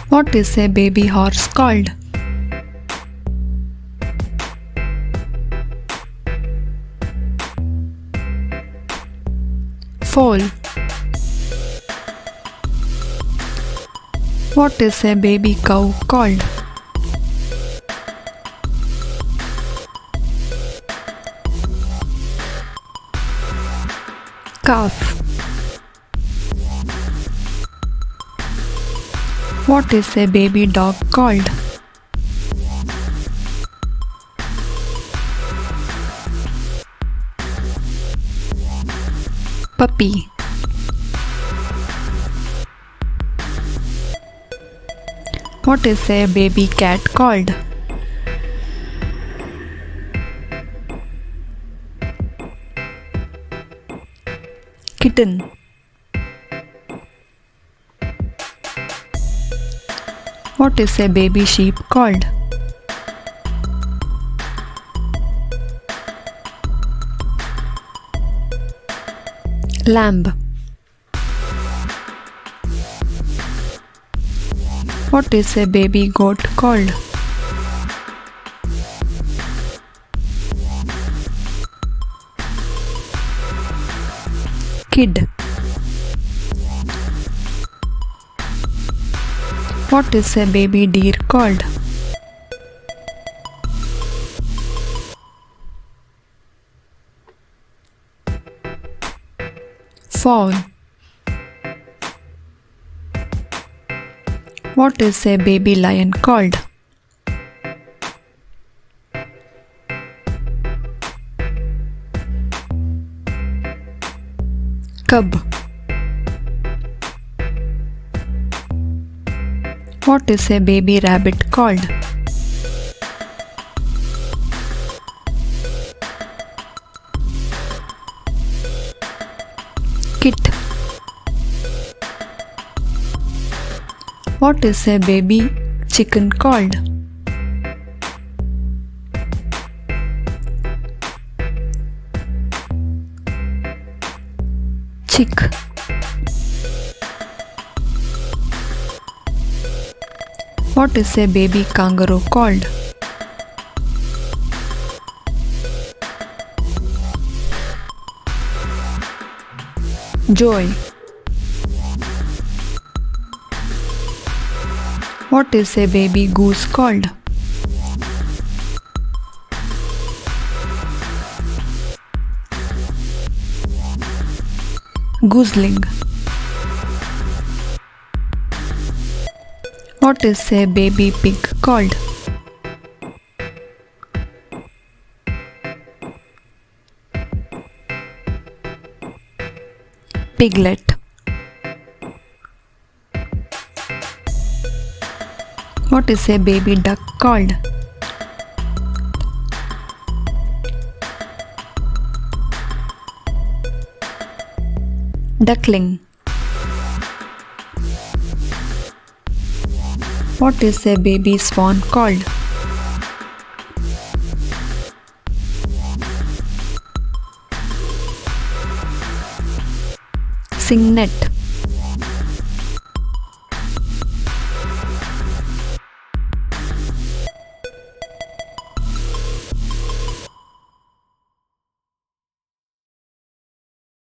What is a baby horse called? Foal. What is a baby cow called? Calf. What is a baby dog called? Puppy. What is a baby cat called? Kitten. What is a baby sheep called? Lamb. What is a baby goat called? Kid. What is a baby deer called? Fawn. What is a baby lion called? Cub. What is a baby rabbit called? Kit. What is a baby chicken called? Chick. What is a baby kangaroo called? Joy. What is a baby goose called? Gooseling. What is a baby pig called? Piglet. What is a baby duck called? Duckling. What is a baby swan called? Cygnet.